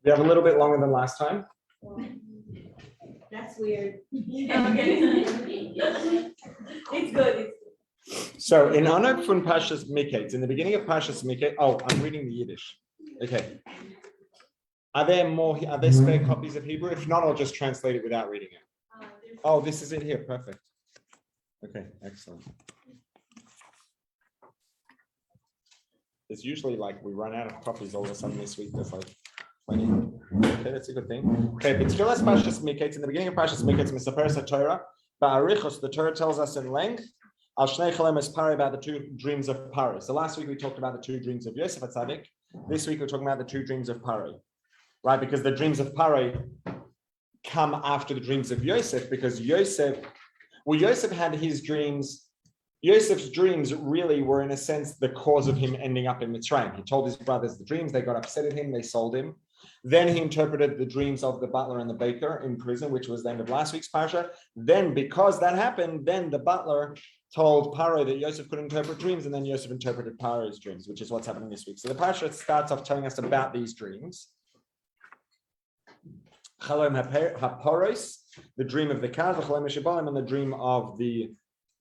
We have a little bit longer than last time. That's weird. It's good. So in Anok von Parshas Mikeits, in the beginning of Parshas Mikeits, I'm reading the Yiddish. Okay. Are there spare copies of Hebrew? If not, I'll just translate it without reading it. Oh, this is it here. Perfect. Okay, excellent. It's usually like we run out of copies all of a sudden this week. There's like 20. Okay, that's a good thing. Okay, but still as Parshas Mikeits, in the beginning of Parshas Mikeits, Misaperes Torah, Ba'arichos, the Torah tells us in length, Al Shnei Chalemes Pari, about the two dreams of Pari. So last week we talked about the two dreams of Yosef HaTzadik. This week we're talking about the two dreams of Pari, right? Because the dreams of Pari come after the dreams of Yosef, because Yosef had his dreams. Yosef's dreams really were, in a sense, the cause of him ending up in Mitzrayim. He told his brothers the dreams, they got upset at him, they sold him. Then he interpreted the dreams of the butler and the baker in prison, which was the end of last week's Parsha. Then, because that happened, then the butler told Paro that Yosef could interpret dreams, and then Yosef interpreted Paro's dreams, which is what's happening this week. So the Parsha starts off telling us about these dreams. Chalom HaPoros, the dream of the cows, Chalom HaShibolim, and the dream of the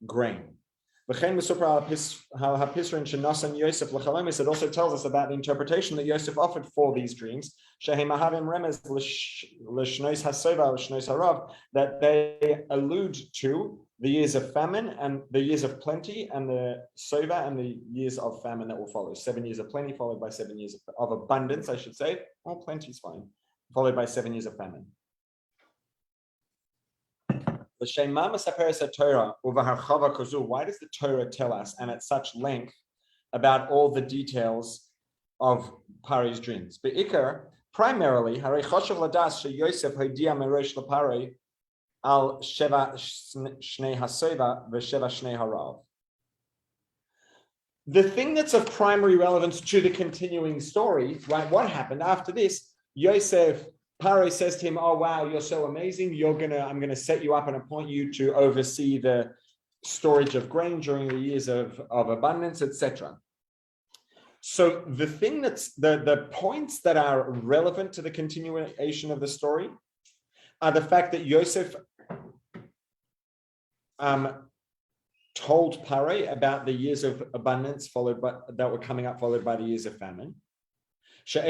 grain. It also tells us about the interpretation that Yosef offered for these dreams, that they allude to the years of famine and the years of plenty, and the sova and the years of famine that will follow. 7 years of plenty followed by 7 years of abundance, I should say. Oh, plenty is fine. Followed by 7 years of famine. Why does the Torah tell us, and at such length, about all the details of Pari's dreams? Be'ikar, primarily, al sheva shnei hasova v'sheva shnei harav. The thing that's of primary relevance to the continuing story, right? What happened after this? Yosef, Paro says to him, "Oh wow, you're so amazing. I'm gonna set you up and appoint you to oversee the storage of grain during the years of abundance, etc." So the thing that's the points that are relevant to the continuation of the story are the fact that Yosef told Paro about the years of abundance that were coming up, followed by the years of famine. But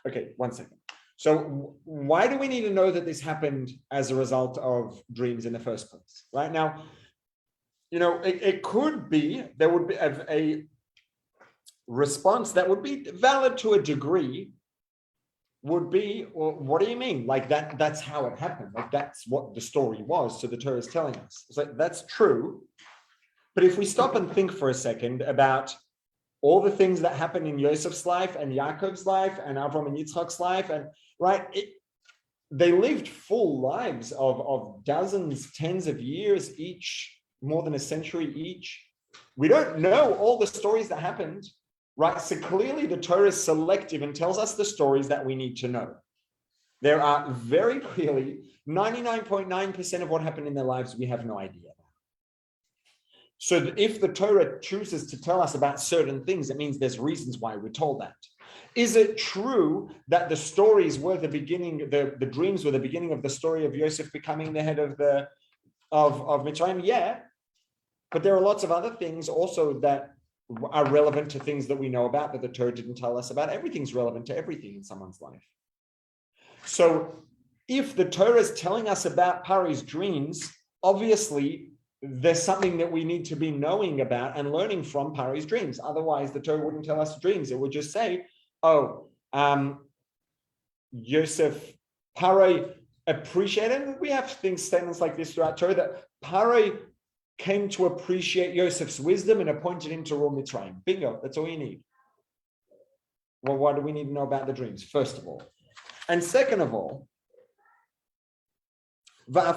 okay, 1 second. So why do we need to know that this happened as a result of dreams in the first place? Right now, it could be, there would be a response that would be valid to a degree, would be, well, what do you mean? Like that's how it happened. Like that's what the story was. So the Torah is telling us. So that's true. But if we stop and think for a second about all the things that happen in Yosef's life and Yaakov's life and Avram and Yitzchak's life, and they lived full lives of dozens, tens of years each, more than a century each. We don't know all the stories that happened, right? So clearly the Torah is selective and tells us the stories that we need to know. There are very clearly 99.9% of what happened in their lives we have no idea. So if the Torah chooses to tell us about certain things, it means there's reasons why we're told that. Is it true that the stories were the beginning, the dreams were the beginning of the story of Yosef becoming the head of Mitzrayim? Yeah, but there are lots of other things also that are relevant to things that we know about that the Torah didn't tell us about. Everything's relevant to everything in someone's life. So if the Torah is telling us about Pari's dreams, obviously there's something that we need to be knowing about and learning from Pari's dreams. Otherwise, the Torah wouldn't tell us dreams. It would just say, Yosef, Paro appreciated, and we have statements like this throughout Torah, that Paro came to appreciate Yosef's wisdom and appointed him to rule Mitzrayim. Bingo, that's all you need. Well, why do we need to know about the dreams, first of all? And second of all, even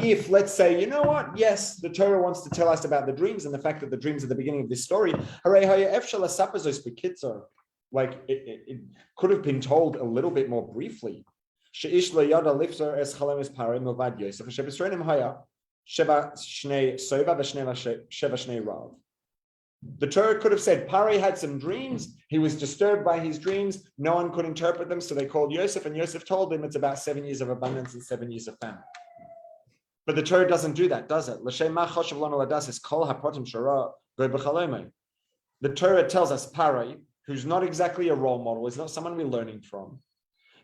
if, let's say, you know what, yes, the Torah wants to tell us about the dreams and the fact that the dreams are the beginning of this story, like it could have been told a little bit more briefly. She'ish lo yada lifter es chalemis pari milvad Yosef. Shebisronim haya sheva shnei sova v'sheva shnei rav. The Torah could have said Pari had some dreams. He was disturbed by his dreams. No one could interpret them, so they called Yosef, and Yosef told him it's about 7 years of abundance and 7 years of famine. But the Torah doesn't do that, does it? The Torah tells us Pari, who's not exactly a role model, is not someone we're learning from.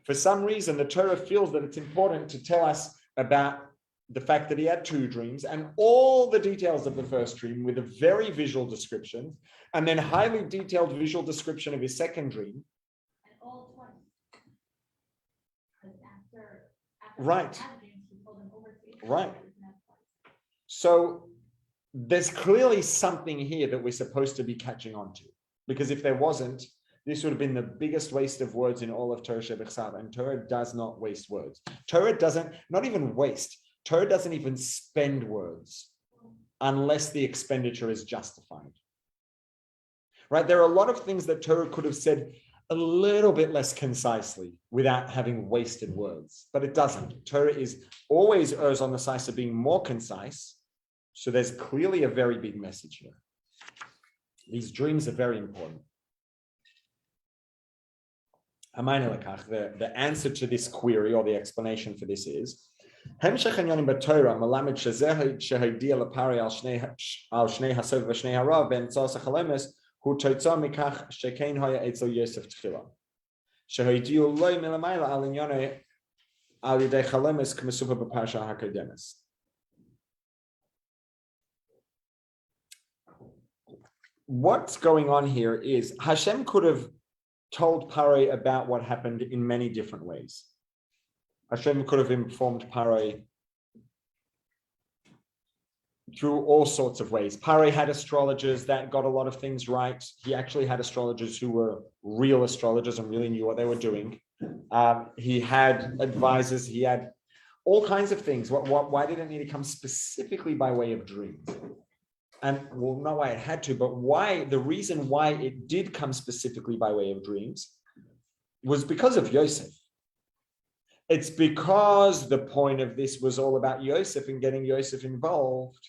For some reason, the Torah feels that it's important to tell us about the fact that he had 2 dreams and all the details of the first dream with a very visual description, and then highly detailed visual description of his second dream. And all twice. After Right. dreams, he told them over 3 Right. times. So there's clearly something here that we're supposed to be catching on to, because if there wasn't, this would have been the biggest waste of words in all of Torah Shebechsav, and Torah does not waste words. Torah doesn't, not even waste, Torah doesn't even spend words unless the expenditure is justified. Right? There are a lot of things that Torah could have said a little bit less concisely without having wasted words, but it doesn't. Torah is always errs on the side of being more concise, so there's clearly a very big message here. These dreams are very important. The answer to this query, or the explanation for this, is המשך עניונים בתורה מלמד שהודיע לפרי על שני הסובב ושני הרב באמצעות החלומות הוא תוצאה מכך שכן היה אצל יוסף תחילה. שהודיעו לו מלמעלה על ענייני על ידי חלומות כמסופר בפרשה הקודמת. What's going on here is Hashem could have told Pari about what happened in many different ways. Hashem could have informed Pari through all sorts of ways. Pari had astrologers that got a lot of things right. He actually had astrologers who were real astrologers and really knew what they were doing. He had advisors. He had all kinds of things. Why did it need to come specifically by way of dreams? And well, not why it had to, but why, the reason why it did come specifically by way of dreams was because of Yosef. It's because the point of this was all about Yosef and getting Yosef involved.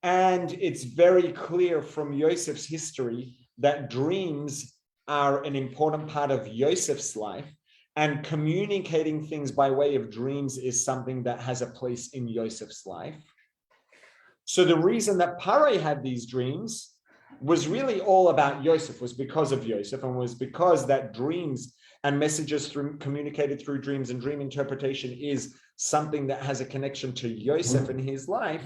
And it's very clear from Yosef's history that dreams are an important part of Yosef's life, and communicating things by way of dreams is something that has a place in Yosef's life. So the reason that Pari had these dreams was really all about Yosef, was because of Yosef, and was because that dreams and messages communicated through dreams and dream interpretation is something that has a connection to Yosef in his life.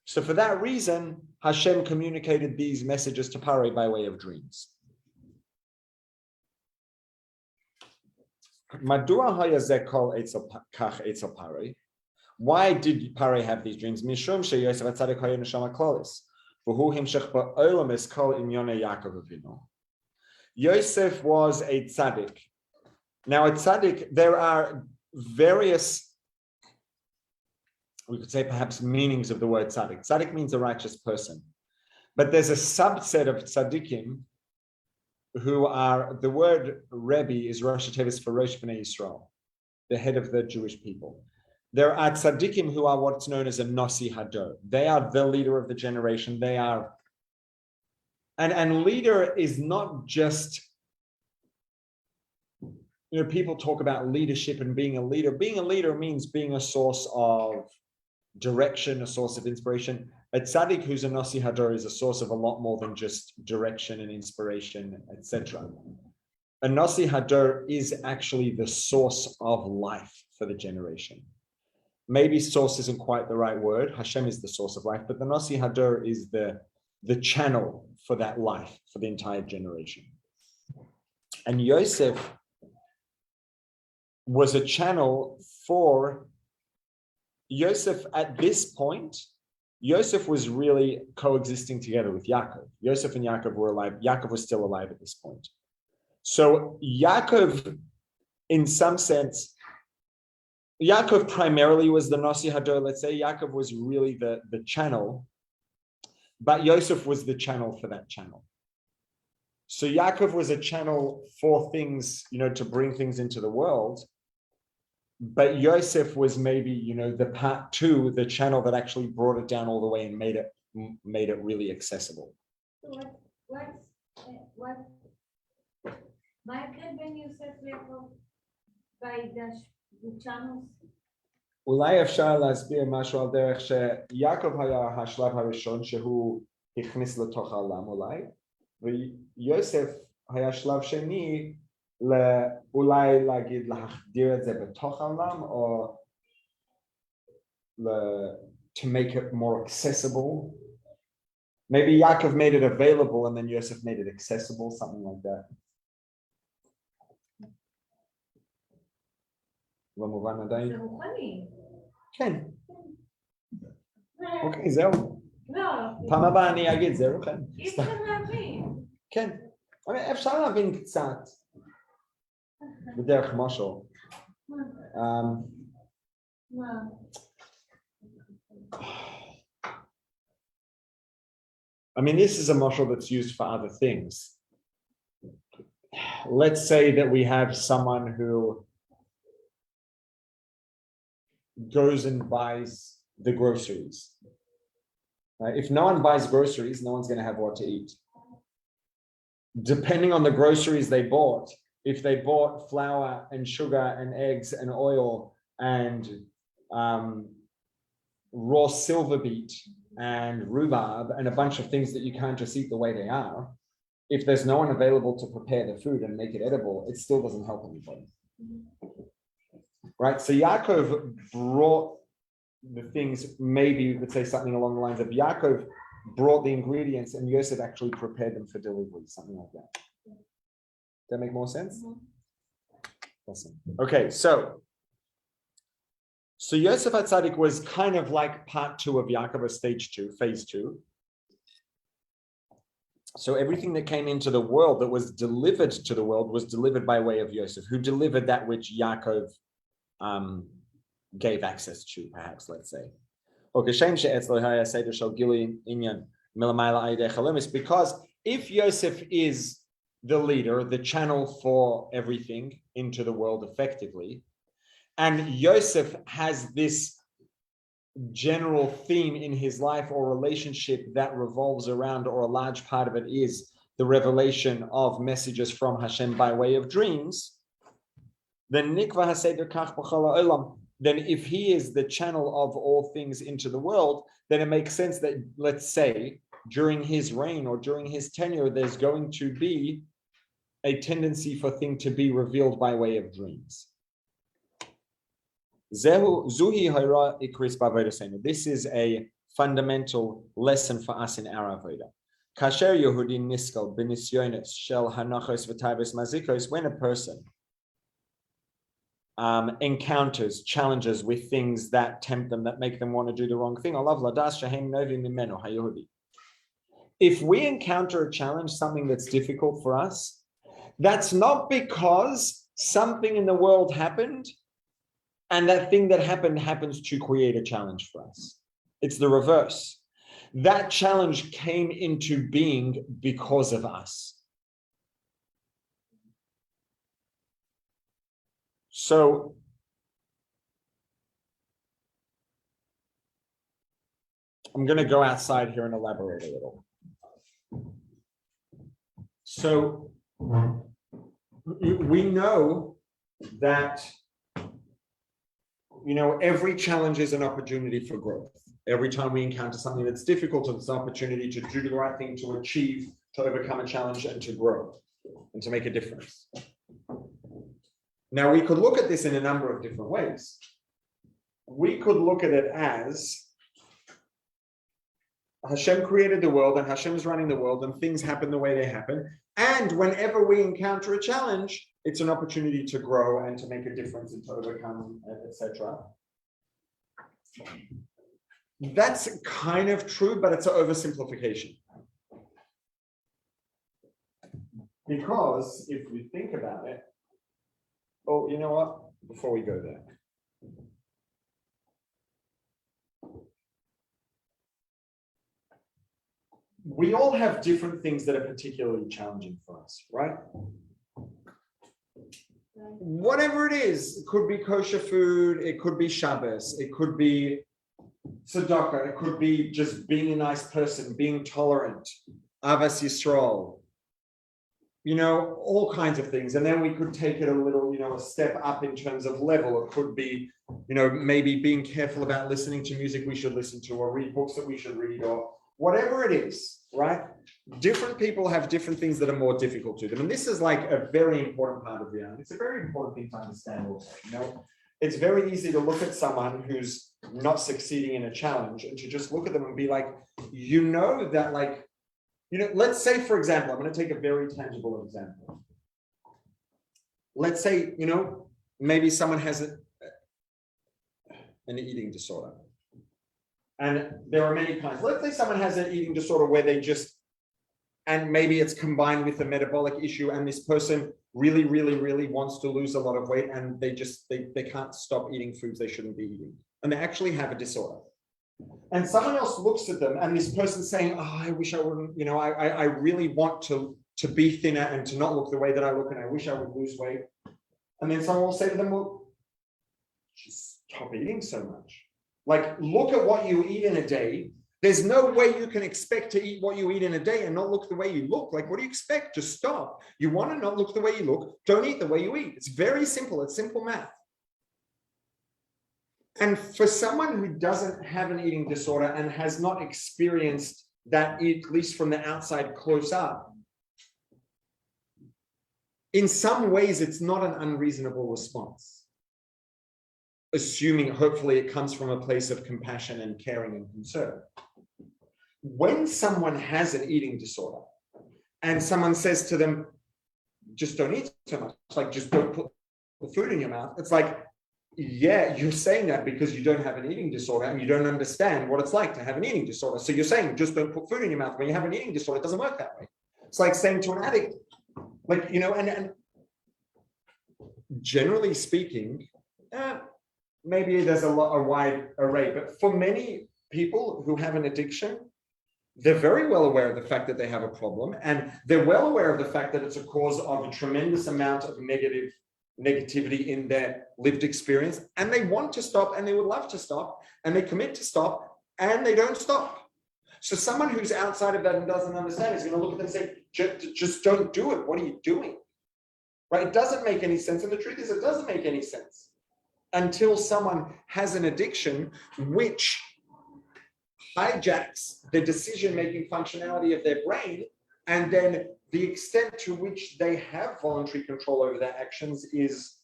So for that reason, Hashem communicated these messages to Pari by way of dreams. Madua hayazeh kol etzel kach etzel Pari. Why did Pari have these dreams? Mishum sheyosef atzadik hayu neshama klalis, v'hu himshech ba'olam es kol inyonei Yaakov Avinu. Yosef was a tzaddik. Now, a tzaddik, there are various, we could say perhaps, meanings of the word tzaddik. Tzaddik means a righteous person. But there's a subset of tzaddikim who are, the word Rebbe is Rosh Hashanah for Rosh Bnei Yisrael, the head of the Jewish people. There are tzaddikim who are what's known as a Nasi Hador. They are the leader of the generation. They are, and leader is not just, people talk about leadership and being a leader. Being a leader means being a source of direction, a source of inspiration. A tzaddik who's a Nasi Hador is a source of a lot more than just direction and inspiration, etc. A Nasi Hador is actually the source of life for the generation. Maybe source isn't quite the right word. Hashem is the source of life, but the Nasi Hador is the channel for that life for the entire generation. And Yosef was a channel for Yosef at this point. Yosef was really coexisting together with Yaakov. Yosef and Yaakov were alive. Yaakov was still alive at this point. So Yaakov, in some sense, Yaakov primarily was the Nasi Hador. Let's say Yaakov was really the channel, but Yosef was the channel for that channel. So Yaakov was a channel for things, to bring things into the world. but Yosef was maybe, the part two, the channel that actually brought it down all the way and made it really accessible. So what my ההבדל בין יוסף ליעקב the channels? אולי אפשר להסביר משהו על דרך שיעקב היה השלב הראשון שהוא הכניס לתוך העולם אולי, ויוסף היה שלב שני אולי להגיד להחדיר את זה בתוך העולם, או to make it more accessible. Maybe Yaakov made it available and then Yosef made it accessible, something like that. לא מובן עדיין? זה מוכנים. כן. אוקיי, זהו. לא. פעם הבאה אני אגיד, זהו, כן. אי אפשר להבין. כן. אפשר להבין קצת. בדרך משהו. I mean, this is a muscle that's used for other things. Let's say that we have someone who goes and buys the groceries. If no one buys groceries, no one's going to have what to eat. Depending on the groceries they bought, if they bought flour and sugar and eggs and oil and raw silver beet and rhubarb and a bunch of things that you can't just eat the way they are, if there's no one available to prepare the food and make it edible, it still doesn't help anybody. Right? So Yaakov brought the things, maybe you could say something along the lines of Yaakov brought the ingredients and Yosef actually prepared them for delivery, something like that. Does that make more sense? Awesome. Okay, so Yosef HaTzadik was kind of like part two of Yaakov, or stage two, phase two. So everything that came into the world that was delivered to the world was delivered by way of Yosef, who delivered that which Yaakov gave access to, perhaps, let's say. Because if Yosef is the leader, the channel for everything into the world effectively, and Yosef has this general theme in his life or relationship that revolves around, or a large part of it is the revelation of messages from Hashem by way of dreams, then if he is the channel of all things into the world, then it makes sense that, let's say, during his reign or during his tenure, there's going to be a tendency for things to be revealed by way of dreams. This is a fundamental lesson for us in our avodah. When a person encounters challenges with things that tempt them, that make them want to do the wrong thing, if we encounter a challenge, something that's difficult for us, that's not because something in the world happened and that thing that happened happens to create a challenge for us. It's the reverse. That challenge came into being because of us. So I'm going to go outside here and elaborate a little. So we know that every challenge is an opportunity for growth. Every time we encounter something that's difficult, it's an opportunity to do the right thing, to achieve, to overcome a challenge, and to grow, and to make a difference. Now, we could look at this in a number of different ways. We could look at it as Hashem created the world, and Hashem is running the world, and things happen the way they happen. And whenever we encounter a challenge, it's an opportunity to grow and to make a difference and to overcome, etc. That's kind of true, but it's an oversimplification. Because if we think about it, oh, you know what? Before we go there. We all have different things that are particularly challenging for us, right? whatever it is. It could be kosher food, it could be Shabbos, it could be tzedakah, it could be just being a nice person, being tolerant, Avas Yisrael, all kinds of things. And then we could take it a little, a step up in terms of level. It could be, maybe being careful about listening to music we should listen to, or read books that we should read, or whatever it is, right? Different people have different things that are more difficult to them. And this is like a very important part of reality. It's a very important thing to understand also. It's very easy to look at someone who's not succeeding in a challenge and to just look at them and be like, that like, let's say, for example, I'm going to take a very tangible example. Let's say, maybe someone has an eating disorder. And there are many kinds. Let's say someone has an eating disorder where and maybe it's combined with a metabolic issue, and this person really, really, really wants to lose a lot of weight, and they can't stop eating foods they shouldn't be eating. And they actually have a disorder. And someone else looks at them, and this person's saying, oh, I wish I wouldn't, I really want to be thinner and to not look the way that I look, and I wish I would lose weight. And then someone will say to them, well, just stop eating so much. Like, look at what you eat in a day. There's no way you can expect to eat what you eat in a day and not look the way you look. Like, what do you expect? Just stop. You want to not look the way you look, don't eat the way you eat. It's very simple. It's simple math. And for someone who doesn't have an eating disorder and has not experienced that, at least from the outside close up, in some ways, it's not an unreasonable response. Assuming, hopefully, it comes from a place of compassion and caring and concern. When someone has an eating disorder and someone says to them, just don't eat so much, like just don't put the food in your mouth, it's like, yeah, you're saying that because you don't have an eating disorder and you don't understand what it's like to have an eating disorder. So you're saying just don't put food in your mouth. When you have an eating disorder, it doesn't work that way. It's like saying to an addict, like, and generally speaking, maybe there's a wide array, but for many people who have an addiction, they're very well aware of the fact that they have a problem, and they're well aware of the fact that it's a cause of a tremendous amount of negativity in their lived experience, and they want to stop, and they would love to stop, and they commit to stop, and they don't stop. So someone who's outside of that and doesn't understand is going to look at them and say, just don't do it. What are you doing? Right? It doesn't make any sense, and the truth is it doesn't make any sense until someone has an addiction which hijacks the decision-making functionality of their brain, and then the extent to which they have voluntary control over their actions is,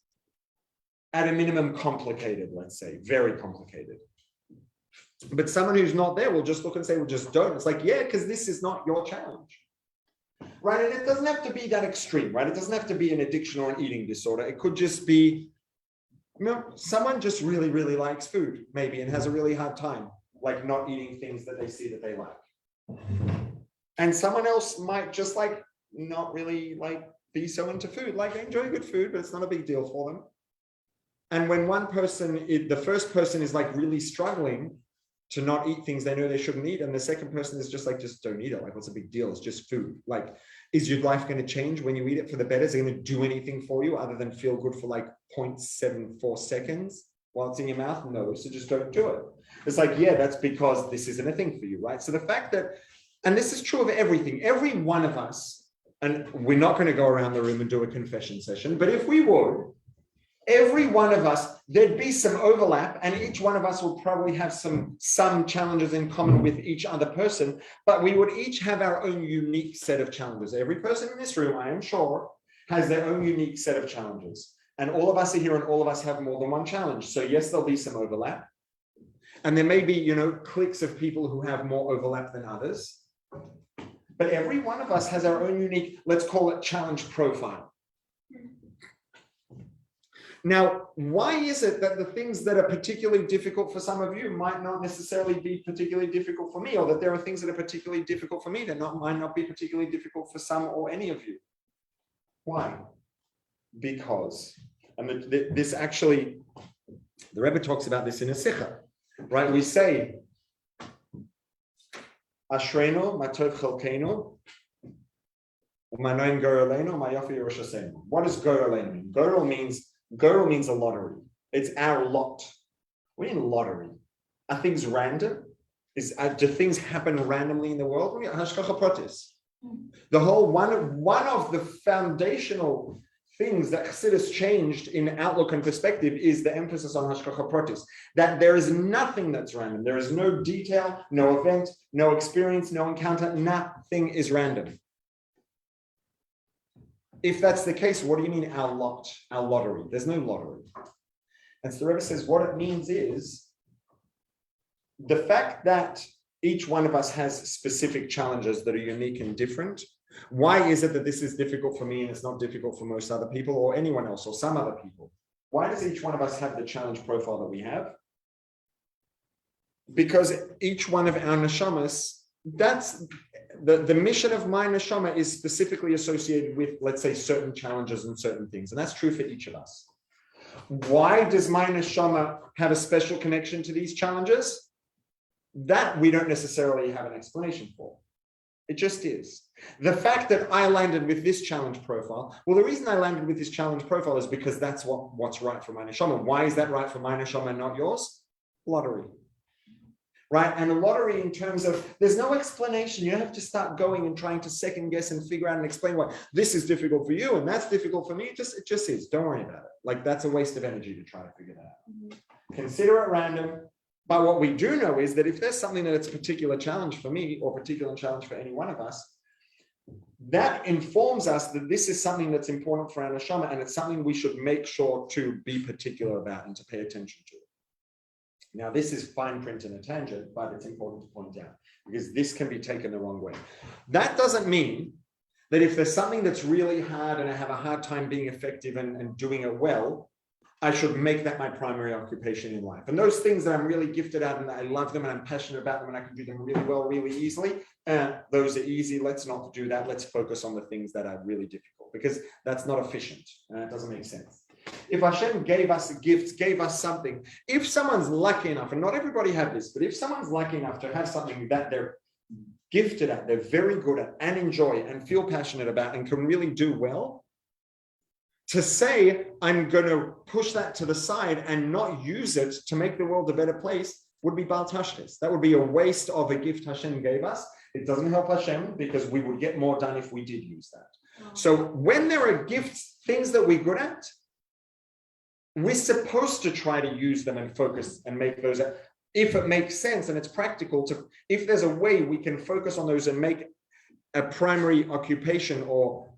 at a minimum, complicated, let's say, very complicated. But someone who's not there will just look and say, well, just don't. It's like, yeah, because this is not your challenge. Right? And it doesn't have to be that extreme, right? It doesn't have to be an addiction or an eating disorder. It could just be, someone just really, really likes food, maybe, and has a really hard time, like not eating things that they see that they like. And someone else might just like not really like be so into food, like they enjoy good food, but it's not a big deal for them. And when one person, the first person is like really struggling to not eat things they know they shouldn't eat, and the second person is just like, just don't eat it. Like, what's a big deal? It's just food. Like, is your life going to change when you eat it for the better? Is it going to do anything for you other than feel good for like 0.74 seconds while it's in your mouth? No, so just don't do it. It's like, yeah, that's because this isn't a thing for you, right? So the fact that, and this is true of everything, every one of us, and we're not going to go around the room and do a confession session, but if we would, every one of us, there'd be some overlap, and each one of us would probably have some challenges in common with each other person, but we would each have our own unique set of challenges. Every person in this room, I am sure, has their own unique set of challenges. And all of us are here, and all of us have more than one challenge. So yes, there'll be some overlap. And there may be, cliques of people who have more overlap than others. But every one of us has our own unique, let's call it challenge profile. Now, why is it that the things that are particularly difficult for some of you might not necessarily be particularly difficult for me, or that there are things that are particularly difficult for me that might not be particularly difficult for some or any of you? Why? Because, and this actually, the Rebbe talks about this in a Sikha, right? We say, Ashreinu, Matov Chalkeinu, What does Goroleno mean? Gorol means a lottery. It's our lot. We're in lottery. Are things random? Do things happen randomly in the world? Hashgacha pratis. The whole one of the foundational things that Chassidus changed in outlook and perspective is the emphasis on hashgacha pratis. That there is nothing that's random. There is no detail, no event, no experience, no encounter. Nothing is random. If that's the case, what do you mean our lot, our lottery? There's no lottery. And so the Rebbe says what it means is the fact that each one of us has specific challenges that are unique and different. Why is it that this is difficult for me and it's not difficult for most other people or anyone else or some other people? Why does each one of us have the challenge profile that we have? Because each one of our neshamas, that's the mission of my neshama is specifically associated with, let's say, certain challenges and certain things. And that's true for each of us. Why does my neshama have a special connection to these challenges? That we don't necessarily have an explanation for. It just is. The fact that I landed with this challenge profile, well, the reason I landed with this challenge profile is because that's what's right for my neshama. Why is that right for my neshama and not yours? Lottery. Right? And a lottery in terms of, there's no explanation. You don't have to start going and trying to second guess and figure out and explain why this is difficult for you and that's difficult for me. It just is. Don't worry about it. Like that's a waste of energy to try to figure that out. Mm-hmm. Consider it random. But what we do know is that if there's something that it's a particular challenge for me or particular challenge for any one of us, that informs us that this is something that's important for our neshama and it's something we should make sure to be particular about and to pay attention to. Now, this is fine print in a tangent, but it's important to point out because this can be taken the wrong way. That doesn't mean that if there's something that's really hard and I have a hard time being effective and doing it well, I should make that my primary occupation in life. And those things that I'm really gifted at and that I love them and I'm passionate about them and I can do them really well, really easily, those are easy. Let's not do that. Let's focus on the things that are really difficult because that's not efficient and it doesn't make sense. If Hashem gave us gifts, gave us something, if someone's lucky enough, and not everybody have this, but if someone's lucky enough to have something that they're gifted at, they're very good at and enjoy and feel passionate about and can really do well, to say, I'm going to push that to the side and not use it to make the world a better place would be Bal Tashlis. That would be a waste of a gift Hashem gave us. It doesn't help Hashem because we would get more done if we did use that. So when there are gifts, things that we're good at, we're supposed to try to use them and focus and make those, if it makes sense and it's practical, to, if there's a way we can focus on those and make a primary occupation or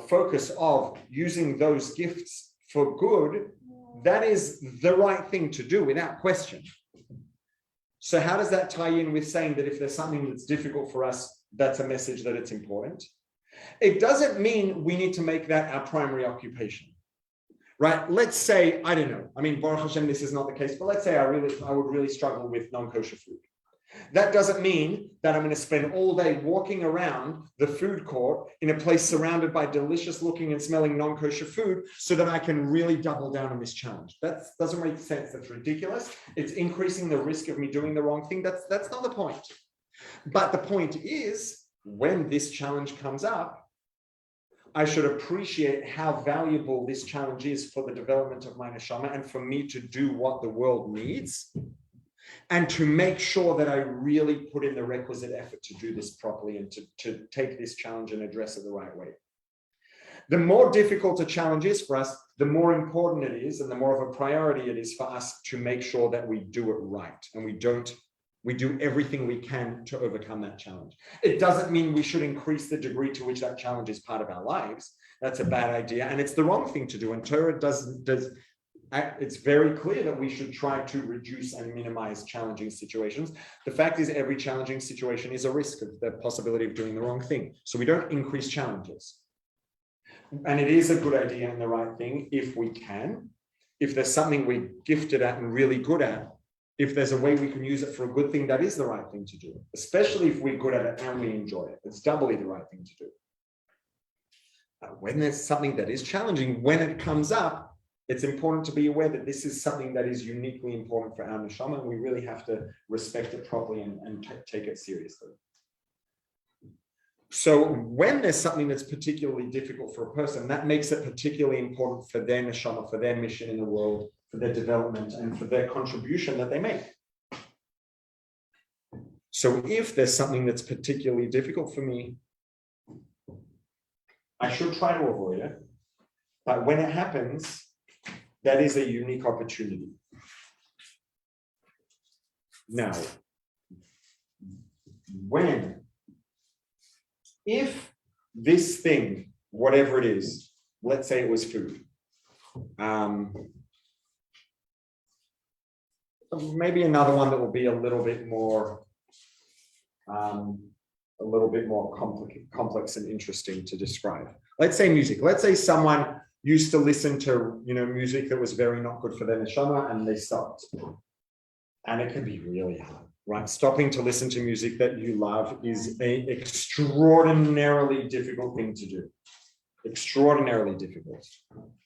focus of using those gifts for good, that is the right thing to do without question. So how does that tie in with saying that if there's something that's difficult for us, that's a message that it's important? It doesn't mean we need to make that our primary occupation, right? Let's say, I don't know, I mean, Baruch Hashem, this is not the case, but let's say I would really struggle with non-kosher food. That doesn't mean that I'm going to spend all day walking around the food court in a place surrounded by delicious looking and smelling non-kosher food so that I can really double down on this challenge. That doesn't make sense. That's ridiculous. It's increasing the risk of me doing the wrong thing. That's not the point. But the point is, when this challenge comes up, I should appreciate how valuable this challenge is for the development of my neshama and for me to do what the world needs. And to make sure that I really put in the requisite effort to do this properly and to take this challenge and address it the right way. The more difficult a challenge is for us, the more important it is and the more of a priority it is for us to make sure that we do it right and we do everything we can to overcome that challenge. It doesn't mean we should increase the degree to which that challenge is part of our lives. That's a bad idea and it's the wrong thing to do. And Torah it's very clear that we should try to reduce and minimize challenging situations. The fact is every challenging situation is a risk of the possibility of doing the wrong thing. So we don't increase challenges. And it is a good idea and the right thing if we can. If there's something we're gifted at and really good at, if there's a way we can use it for a good thing, that is the right thing to do. Especially if we're good at it and we enjoy it. It's doubly the right thing to do. When there's something that is challenging, when it comes up, it's important to be aware that this is something that is uniquely important for our neshama, and we really have to respect it properly and take it seriously. So when there's something that's particularly difficult for a person, that makes it particularly important for their neshama, for their mission in the world, for their development, and for their contribution that they make. So if there's something that's particularly difficult for me, I should try to avoid it. But when it happens, that is a unique opportunity. Now, if this thing, whatever it is, let's say it was food, maybe another one that will be a little bit more complex and interesting to describe. Let's say music. Let's say someone used to listen to, music that was very not good for their neshama, and they stopped. And it can be really hard, right? Stopping to listen to music that you love is an extraordinarily difficult thing to do. Extraordinarily difficult.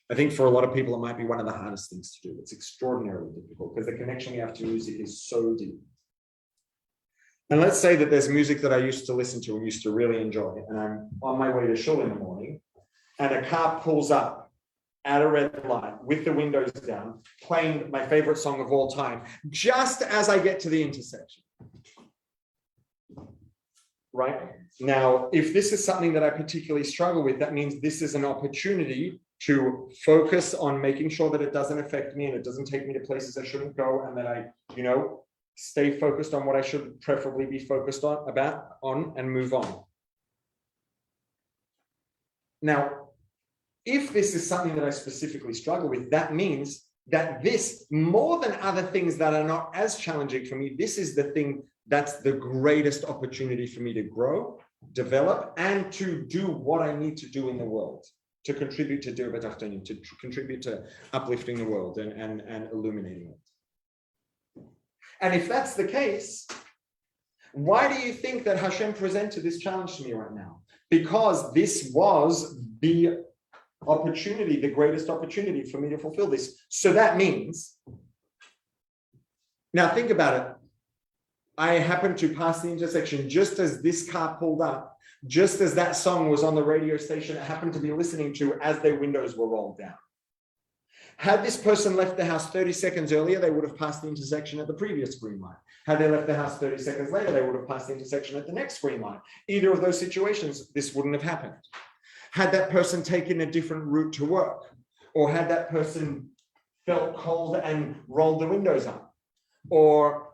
I think for a lot of people, it might be one of the hardest things to do. It's extraordinarily difficult because the connection we have to music is so deep. And let's say that there's music that I used to listen to and used to really enjoy, and I'm on my way to shul in the morning, and a car pulls up at a red light with the windows down, playing my favorite song of all time, just as I get to the intersection. Right? Now, if this is something that I particularly struggle with, that means this is an opportunity to focus on making sure that it doesn't affect me and it doesn't take me to places I shouldn't go, and that I, stay focused on what I should preferably be focused on and move on. Now, if this is something that I specifically struggle with, that means that this, more than other things that are not as challenging for me, this is the thing that's the greatest opportunity for me to grow, develop, and to do what I need to do in the world, to contribute to Dir B'Tachtonim, to contribute to uplifting the world and illuminating it. And if that's the case, why do you think that Hashem presented this challenge to me right now? Because this was the opportunity, the greatest opportunity for me to fulfill this. So that means, now think about it. I happened to pass the intersection just as this car pulled up, just as that song was on the radio station I happened to be listening to as their windows were rolled down. Had this person left the house 30 seconds earlier, they would have passed the intersection at the previous green light. Had they left the house 30 seconds later, they would have passed the intersection at the next green light. Either of those situations, this wouldn't have happened. Had that person taken a different route to work, or had that person felt cold and rolled the windows up, or,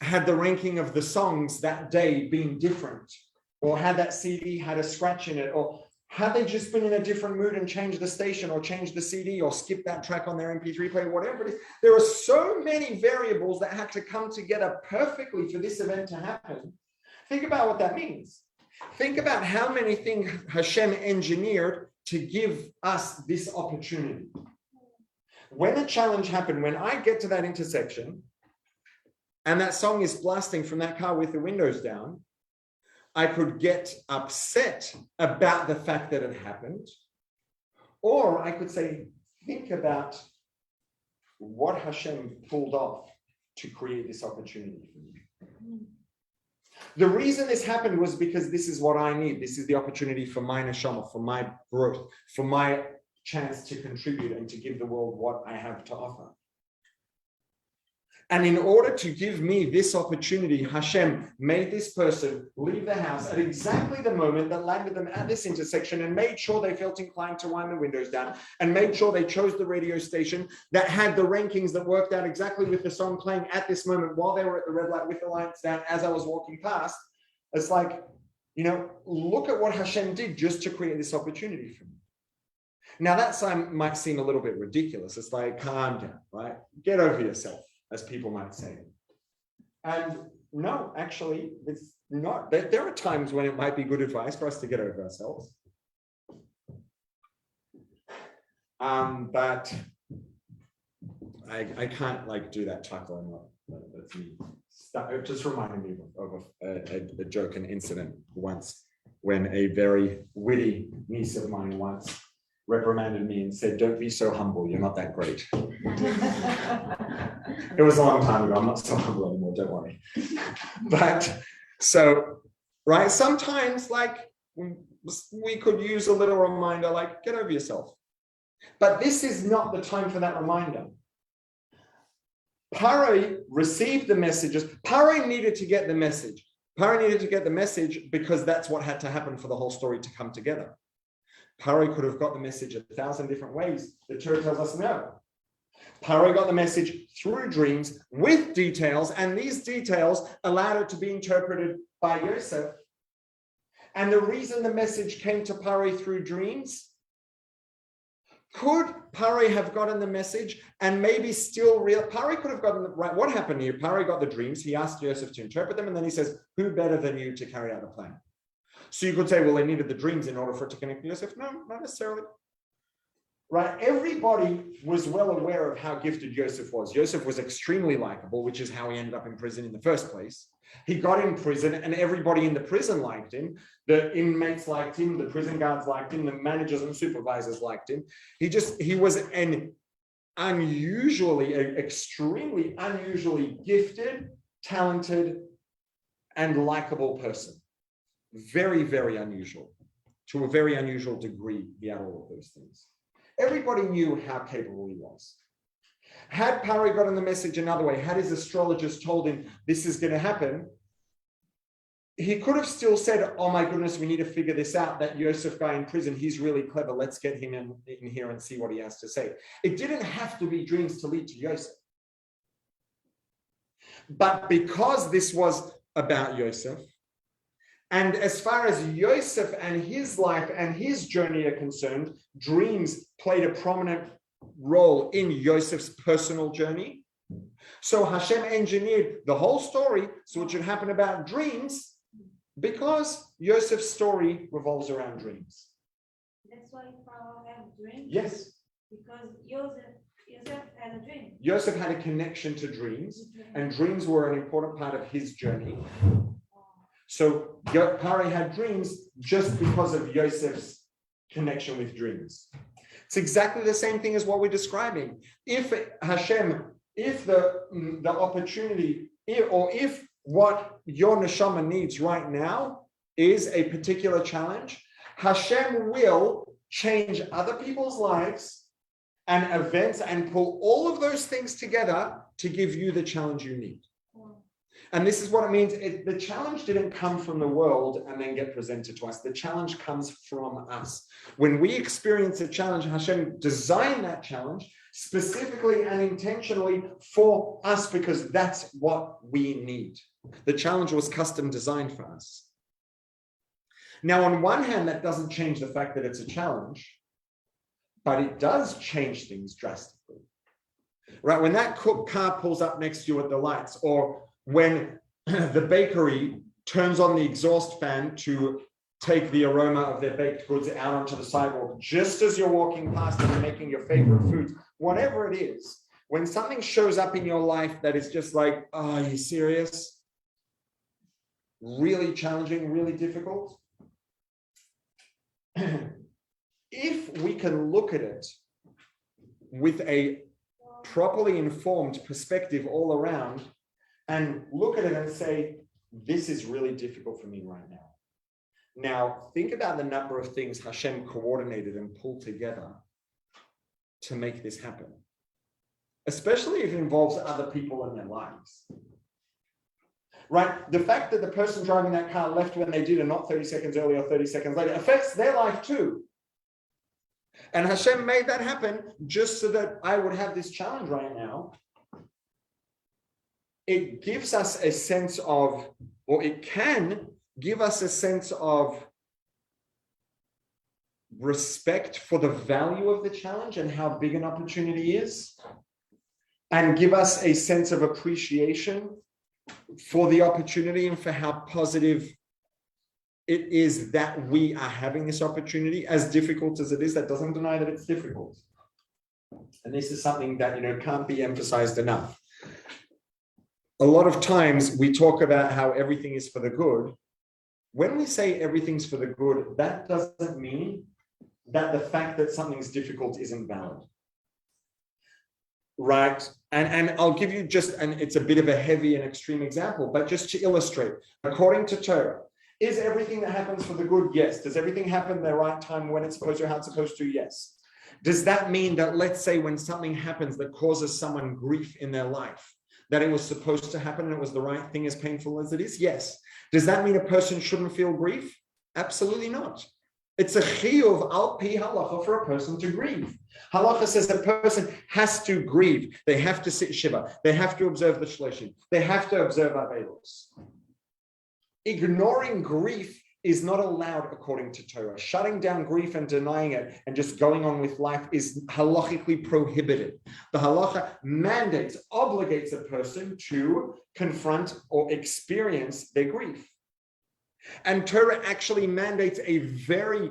had the ranking of the songs that day been different, or had that CD had a scratch in it, or had they just been in a different mood and changed the station or changed the CD or skipped that track on their MP3 player, whatever it is. There are so many variables that had to come together perfectly for this event to happen. Think about what that means. Think about how many things Hashem engineered to give us this opportunity. When a challenge happened, when I get to that intersection and that song is blasting from that car with the windows down, I could get upset about the fact that it happened, or I could say, think about what Hashem pulled off to create this opportunity for me. The reason this happened was because this is what I need. This is the opportunity for my neshama, for my growth, for my chance to contribute and to give the world what I have to offer. And in order to give me this opportunity, Hashem made this person leave the house at exactly the moment that landed them at this intersection, and made sure they felt inclined to wind the windows down, and made sure they chose the radio station that had the rankings that worked out exactly with the song playing at this moment while they were at the red light with the lights down as I was walking past. It's like, look at what Hashem did just to create this opportunity for me. Now that might seem a little bit ridiculous. It's like, calm down, right? Get over yourself, as people might say. And no, actually, it's not. There are times when it might be good advice for us to get over ourselves. But I can't do that chuckling. That's me. It just reminded me of a joke, an incident once when a very witty niece of mine once reprimanded me and said, "Don't be so humble, you're not that great." It was a long time ago, I'm not so humble anymore, don't worry. But so right? Sometimes, like, we could use a little reminder, like, get over yourself. But this is not the time for that reminder. Pari received the messages. Pari needed to get the message. Pari needed to get the message because that's what had to happen for the whole story to come together. Pari could have got the message 1,000 different ways. The Torah tells us no. Pari got the message through dreams with details, and these details allowed it to be interpreted by Yosef. And the reason the message came to Pari through dreams, could Pari have gotten the message and maybe still Pari could have gotten the right? What happened here? Pari got the dreams. He asked Yosef to interpret them, and then he says, "Who better than you to carry out the plan?" So you could say, well, they needed the dreams in order for it to connect to Yosef. No, not necessarily. Right? Everybody was well aware of how gifted Yosef was. Yosef was extremely likable, which is how he ended up in prison in the first place. He got in prison and everybody in the prison liked him. The inmates liked him. The prison guards liked him. The managers and supervisors liked him. He was an extremely unusually gifted, talented, and likable person. Very, very unusual. To a very unusual degree, he had all of those things. Everybody knew how capable he was. Had Pari gotten the message another way, had his astrologers told him this is going to happen, he could have still said, oh my goodness, we need to figure this out. That Yosef guy in prison, he's really clever. Let's get him in here and see what he has to say. It didn't have to be dreams to lead to Yosef. But because this was about Yosef, and as far as Yosef and his life and his journey are concerned, dreams played a prominent role in Yosef's personal journey. So Hashem engineered the whole story so it should happen about dreams, because Yosef's story revolves around dreams. That's why Pharaoh had dreams? Yes. Because Yosef had a dream. Yosef had a connection to dreams, and dreams were an important part of his journey. So Pari had dreams just because of Yosef's connection with dreams. It's exactly the same thing as what we're describing. If Hashem, if the opportunity, if what your neshama needs right now is a particular challenge, Hashem will change other people's lives and events and pull all of those things together to give you the challenge you need. And this is what it means. The challenge didn't come from the world and then get presented to us. The challenge comes from us. When we experience a challenge, Hashem designed that challenge specifically and intentionally for us, because that's what we need. The challenge was custom designed for us. Now, on one hand, that doesn't change the fact that it's a challenge, but it does change things drastically. Right? When that car pulls up next to you at the lights, or when the bakery turns on the exhaust fan to take the aroma of their baked goods out onto the sidewalk, just as you're walking past and making your favorite foods, whatever it is, when something shows up in your life that is just like, oh, are you serious? Really challenging, really difficult. If we can look at it with a properly informed perspective all around, and look at it and say, this is really difficult for me right now. Now, think about the number of things Hashem coordinated and pulled together to make this happen, especially if it involves other people in their lives. Right? The fact that the person driving that car left when they did and not 30 seconds earlier or 30 seconds later affects their life too. And Hashem made that happen just so that I would have this challenge right now. It gives us a sense of, or it can give us a sense of respect for the value of the challenge and how big an opportunity is, and give us a sense of appreciation for the opportunity and for how positive it is that we are having this opportunity. As difficult as it is, that doesn't deny that it's difficult. And this is something that, can't be emphasized enough. A lot of times we talk about how everything is for the good. When we say everything's for the good, that doesn't mean that the fact that something's difficult isn't valid. Right? And I'll give you and it's a bit of a heavy and extreme example, but just to illustrate, according to Torah, Is everything that happens for the good? Yes. Does everything happen at the right time when it's supposed to, how it's supposed to? Yes. Does that mean that, let's say, when something happens that causes someone grief in their life, that it was supposed to happen and it was the right thing, as painful as it is? Yes. Does that mean a person shouldn't feel grief? Absolutely not. It's a chiyuv al pi halacha for a person to grieve. Halacha says that a person has to grieve. They have to sit shiva. They have to observe the shloshim. They have to observe avelos. Ignoring grief is not allowed according to Torah. Shutting down grief and denying it and just going on with life is halachically prohibited. The halacha mandates, obligates a person to confront or experience their grief. And Torah actually mandates a very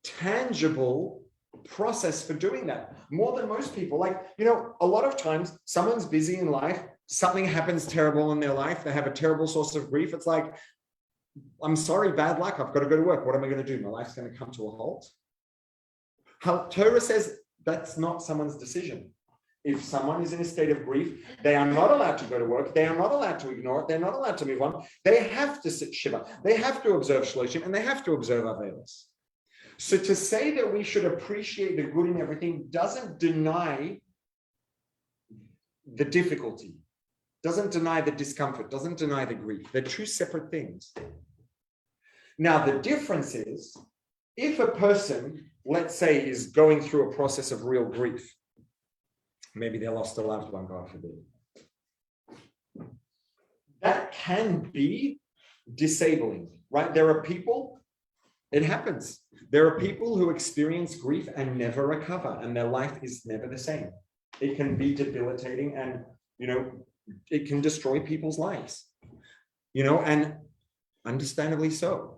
tangible process for doing that. More than most people. Like, a lot of times someone's busy in life, something happens terrible in their life, they have a terrible source of grief. It's like, I'm sorry, bad luck, I've got to go to work. What am I going to do? My life's going to come to a halt. Torah says that's not someone's decision. If someone is in a state of grief, they are not allowed to go to work. They are not allowed to ignore it. They're not allowed to move on. They have to sit shiva. They have to observe shloshim, and they have to observe avelos. So to say that we should appreciate the good in everything doesn't deny the difficulty, doesn't deny the discomfort, doesn't deny the grief. They're two separate things. Now, the difference is, if a person, let's say, is going through a process of real grief, maybe they lost a loved one, God forbid, that can be disabling, right? There are people, it happens. There are people who experience grief and never recover, and their life is never the same. It can be debilitating, and, it can destroy people's lives, and understandably so.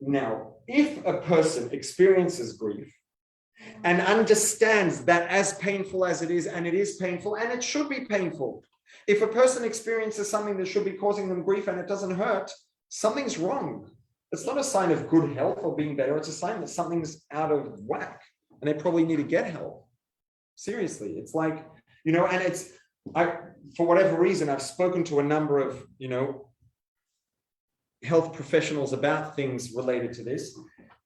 Now, if a person experiences grief and understands that as painful as it is, and it is painful, and it should be painful. If a person experiences something that should be causing them grief and it doesn't hurt, something's wrong. It's not a sign of good health or being better. It's a sign that something's out of whack and they probably need to get help. Seriously. It's like, and for whatever reason, I've spoken to a number of, health professionals about things related to this.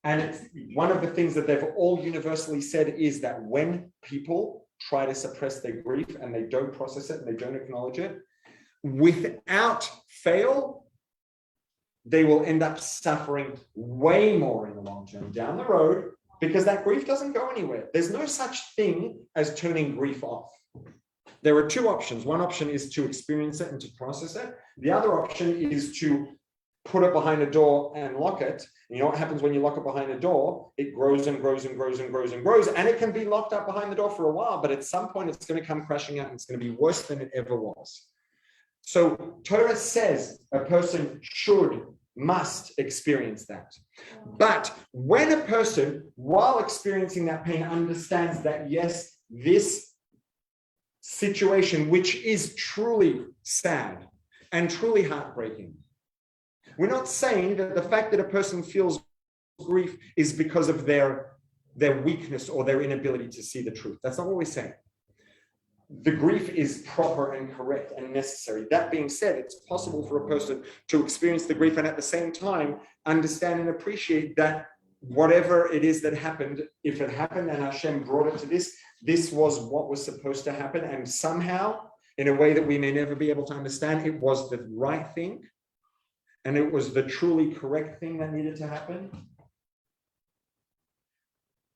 And it's one of the things that they've all universally said is that when people try to suppress their grief and they don't process it and they don't acknowledge it, without fail, they will end up suffering way more in the long term down the road, because that grief doesn't go anywhere. There's no such thing as turning grief off. There are two options. One option is to experience it and to process it. The other option is to put it behind a door and lock it. And you know what happens when you lock it behind a door? It grows and grows and grows and grows and grows. And it can be locked up behind the door for a while, but at some point it's going to come crashing out and it's going to be worse than it ever was. So Torah says a person must experience that. But when a person, while experiencing that pain, understands that, yes, this situation, which is truly sad and truly heartbreaking, we're not saying that the fact that a person feels grief is because of their weakness or their inability to see the truth. That's not what we're saying. The grief is proper and correct and necessary. That being said, it's possible for a person to experience the grief and at the same time understand and appreciate that whatever it is that happened, if it happened and Hashem brought it to this was what was supposed to happen, and somehow, in a way that we may never be able to understand, it was the right thing. And it was the truly correct thing that needed to happen.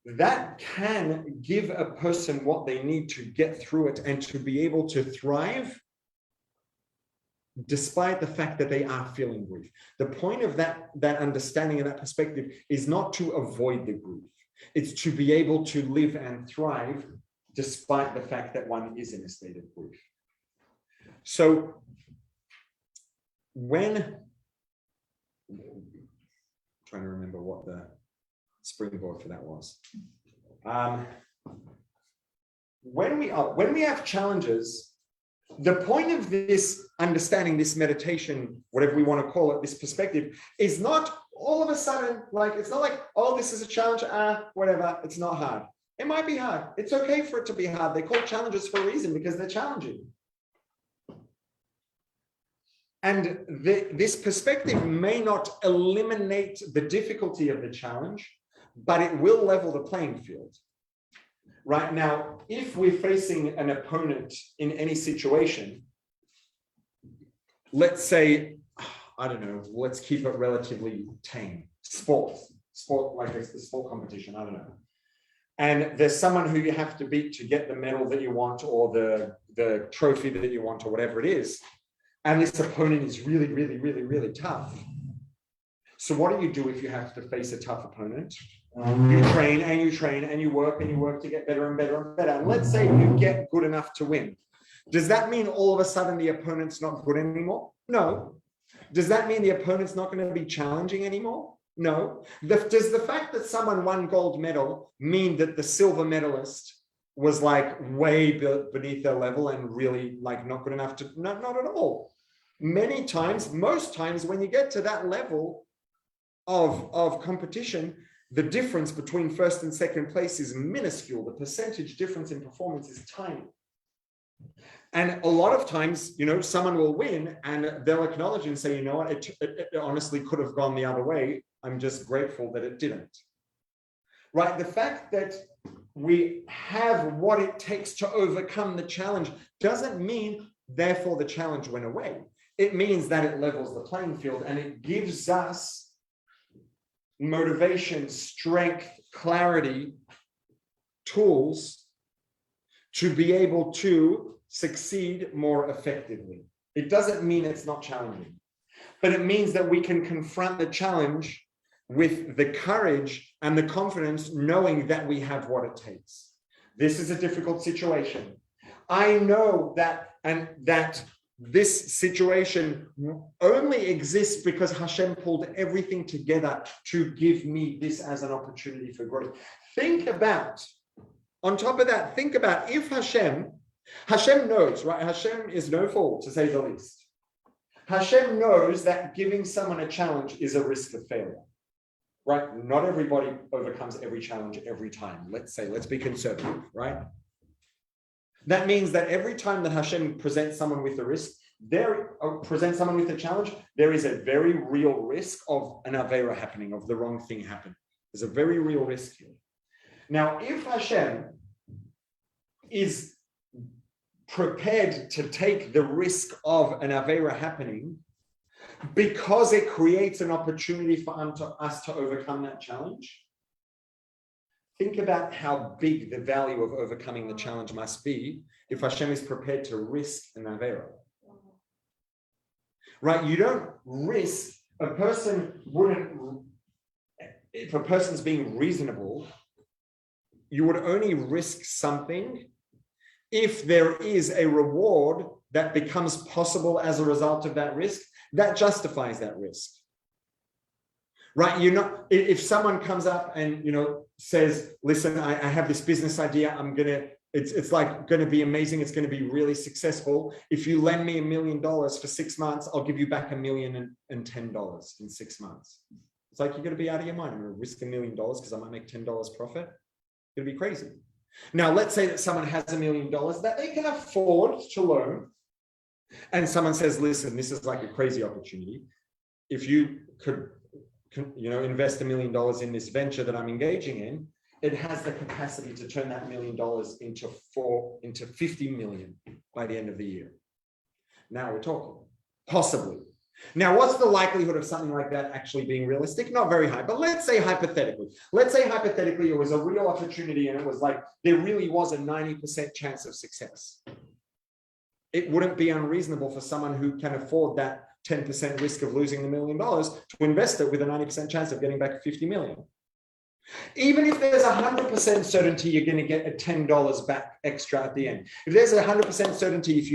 That can give a person what they need to get through it and to be able to thrive despite the fact that they are feeling grief. The point of that understanding and that perspective is not to avoid the grief. It's to be able to live and thrive despite the fact that one is in a state of grief. So trying to remember what the springboard for that was. When we have challenges, the point of this understanding, this meditation, whatever we want to call it, this perspective, is not all of a sudden, it's not like, oh, this is a challenge, whatever, it's not hard. It might be hard. It's okay for it to be hard. They call challenges for a reason, because they're challenging. And this perspective may not eliminate the difficulty of the challenge, but it will level the playing field. Right now, if we're facing an opponent in any situation, let's say, I don't know, let's keep it relatively tame. Sport, like a sport competition, I don't know. And there's someone who you have to beat to get the medal that you want or the trophy that you want or whatever it is. And this opponent is really, really, really, really tough. So what do you do if you have to face a tough opponent? You train and you train and you work to get better and better and better. And let's say you get good enough to win. Does that mean all of a sudden the opponent's not good anymore? No. Does that mean the opponent's not going to be challenging anymore? No. Does the fact that someone won gold medal mean that the silver medalist was like way beneath their level and really like not good enough to, not at all. Many times, most times when you get to that level of competition, the difference between first and second place is minuscule. The percentage difference in performance is tiny. And a lot of times, you know, someone will win and they'll acknowledge and say, you know what, it honestly could have gone the other way. I'm just grateful that it didn't. Right? The fact that we have what it takes to overcome the challenge doesn't mean, therefore, the challenge went away. It means that it levels the playing field and it gives us motivation, strength, clarity, tools to be able to succeed more effectively. It doesn't mean it's not challenging, but it means that we can confront the challenge with the courage and the confidence, knowing that we have what it takes. This is a difficult situation. I know that, and that this situation only exists because Hashem pulled everything together to give me this as an opportunity for growth. Think about, on top of that, think about if Hashem knows, right? Hashem is no fool, to say the least. Hashem knows that giving someone a challenge is a risk of failure, right? Not everybody overcomes every challenge every time. Let's be conservative, right? That means that every time that Hashem presents someone with a risk, presents someone with a challenge, there is a very real risk of an avera happening, of the wrong thing happening. There's a very real risk here. Now, if Hashem is prepared to take the risk of an avera happening because it creates an opportunity for us to overcome that challenge, think about how big the value of overcoming the challenge must be if Hashem is prepared to risk an avera. Right? You don't risk, if a person's being reasonable, you would only risk something if there is a reward that becomes possible as a result of that risk, that justifies that risk. Right? If someone comes up and, you know, says, listen, I have this business idea, it's like going to be amazing, it's going to be really successful. If you lend me $1 million for 6 months, I'll give you back $1,010 in 6 months. It's like, you're going to be out of your mind. I'm going to risk $1 million because I might make $10 profit. It's going to be crazy. Now, let's say that someone has $1 million that they can afford to loan. And someone says, listen, this is like a crazy opportunity. If you could, you know, invest $1 million in this venture that I'm engaging in, it has the capacity to turn that $1 million into 50 million by the end of the year. Now we're talking, possibly. Now, what's the likelihood of something like that actually being realistic? Not very high, but let's say hypothetically it was a real opportunity and it was like, there really was a 90% chance of success. It wouldn't be unreasonable for someone who can afford that 10% risk of losing the $1 million to invest it with a 90% chance of getting back 50 million. Even if there's 100% certainty you're going to get a $10 back extra at the end. If there's 100% certainty if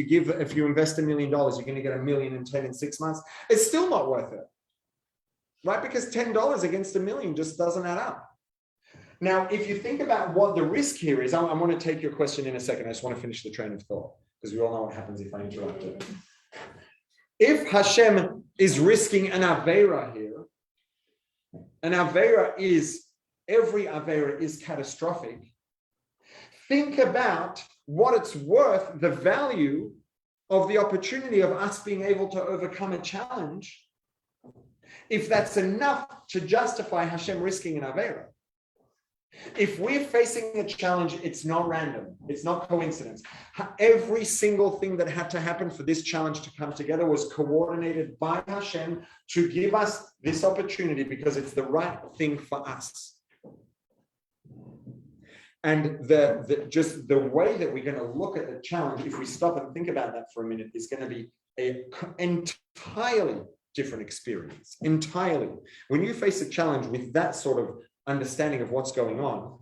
you invest $1 million, you're going to get $1,010,000 in 6 months, it's still not worth it. Right? Because $10 against $1 million just doesn't add up. Now, if you think about what the risk here is, I want to take your question in a second. I just want to finish the train of thought, because we all know what happens if I interrupt it. If Hashem is risking an avera here, every avera is catastrophic. Think about what it's worth, the value of the opportunity of us being able to overcome a challenge, if that's enough to justify Hashem risking an Avera. If we're facing a challenge, it's not random. It's not coincidence. Every single thing that had to happen for this challenge to come together was coordinated by Hashem to give us this opportunity because it's the right thing for us. And just the way that we're going to look at the challenge, if we stop and think about that for a minute, is going to be an entirely different experience. Entirely. When you face a challenge with that sort of understanding of what's going on,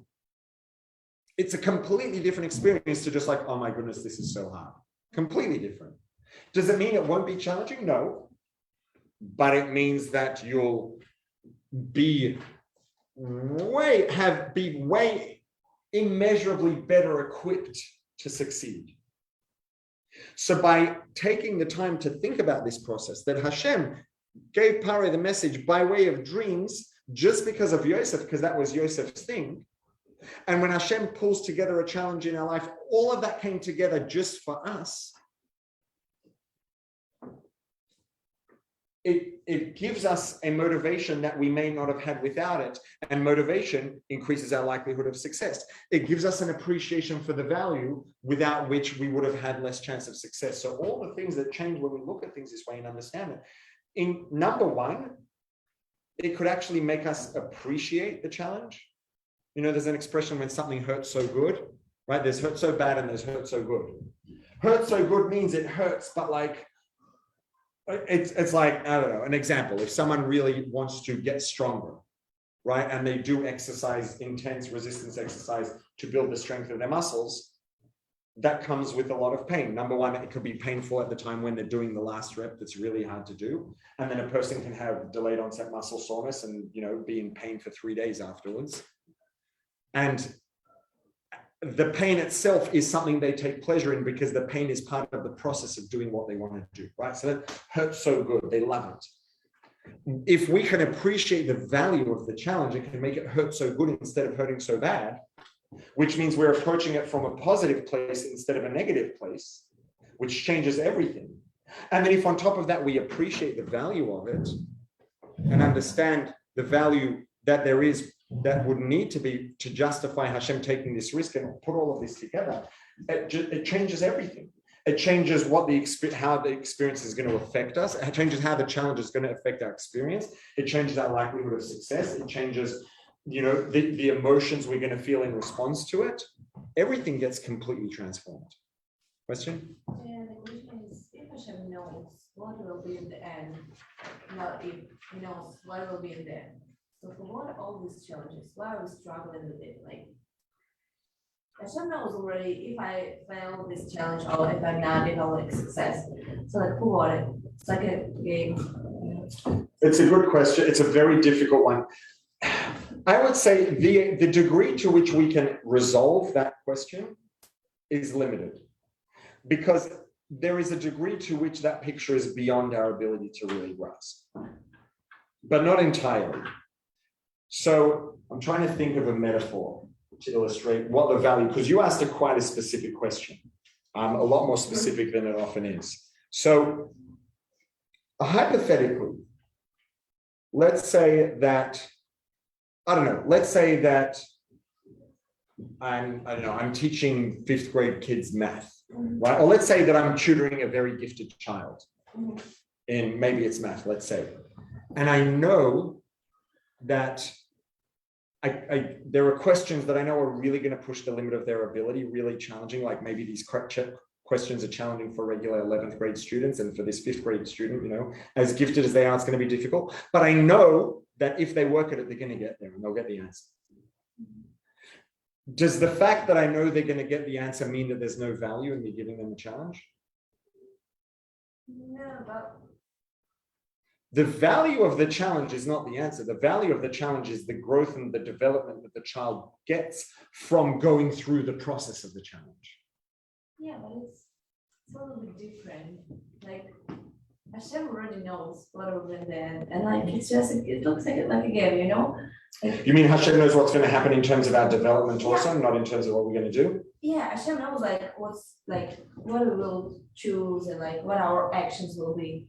it's a completely different experience to just like, oh my goodness, this is so hard. Completely different. Does it mean it won't be challenging? No. But it means that you'll be way immeasurably better equipped to succeed. So by taking the time to think about this process, that Hashem gave Pari the message by way of dreams, just because of Yosef, because that was Yosef's thing. And when Hashem pulls together a challenge in our life, all of that came together just for us. It gives us a motivation that we may not have had without it. And motivation increases our likelihood of success. It gives us an appreciation for the value without which we would have had less chance of success. So all the things that change when we look at things this way and understand it. In number one, it could actually make us appreciate the challenge. You know, there's an expression when something hurts so good, right? There's hurt so bad and there's hurt so good. Hurt so good means it hurts, but like, it's like, I don't know, an example. If someone really wants to get stronger, right? And they do exercise, intense resistance exercise to build the strength of their muscles, that comes with a lot of pain. Number one, it could be painful at the time when they're doing the last rep that's really hard to do. And then a person can have delayed onset muscle soreness and, you know, be in pain for 3 days afterwards. And the pain itself is something they take pleasure in because the pain is part of the process of doing what they want to do, right? So that hurts so good, they love it. If we can appreciate the value of the challenge, it can make it hurt so good instead of hurting so bad, which means we're approaching it from a positive place instead of a negative place, which changes everything. And then if on top of that, we appreciate the value of it and understand the value that there is that would need to be to justify Hashem taking this risk and put all of this together, it changes everything. It changes how the experience is going to affect us. It changes how the challenge is going to affect our experience. It changes our likelihood of success. It changes, you know, the emotions we're going to feel in response to it. Everything gets completely transformed. Question? Yeah, the question is, if Hashem knows what will be in the end, not if he knows what will be in the end. So for what are all these challenges? Why are we struggling with it? Like, Hashem knows already if I fail this challenge or if I'm not, if I'll success. So like, who got it? It's like a game. It's a good question. It's a very difficult one. I would say the degree to which we can resolve that question is limited, because there is a degree to which that picture is beyond our ability to really grasp, but not entirely. So I'm trying to think of a metaphor to illustrate what the value, because you asked quite a specific question, a lot more specific than it often is. So hypothetically, let's say that, let's say that I'm teaching 5th grade kids math, right? Or let's say that I'm tutoring a very gifted child in, maybe it's math, let's say. And I know that there are questions that I know are really going to push the limit of their ability, really challenging, like maybe these questions are challenging for regular 11th grade students, and for this 5th grade student, you know, as gifted as they are, it's going to be difficult. But I know that if they work at it, they're going to get there and they'll get the answer. Does the fact that I know they're going to get the answer mean that there's no value in me giving them a challenge? No, but the value of the challenge is not the answer. The value of the challenge is the growth and the development that the child gets from going through the process of the challenge. yeah, but it's a little bit different. Like, Hashem already knows what will be there, and like it's just it looks like a game, you know. Like, You mean Hashem knows what's going to happen in terms of our development Yeah. also, not in terms of what we're going to do? yeah, Hashem knows like what's like what we will choose and like what our actions will be.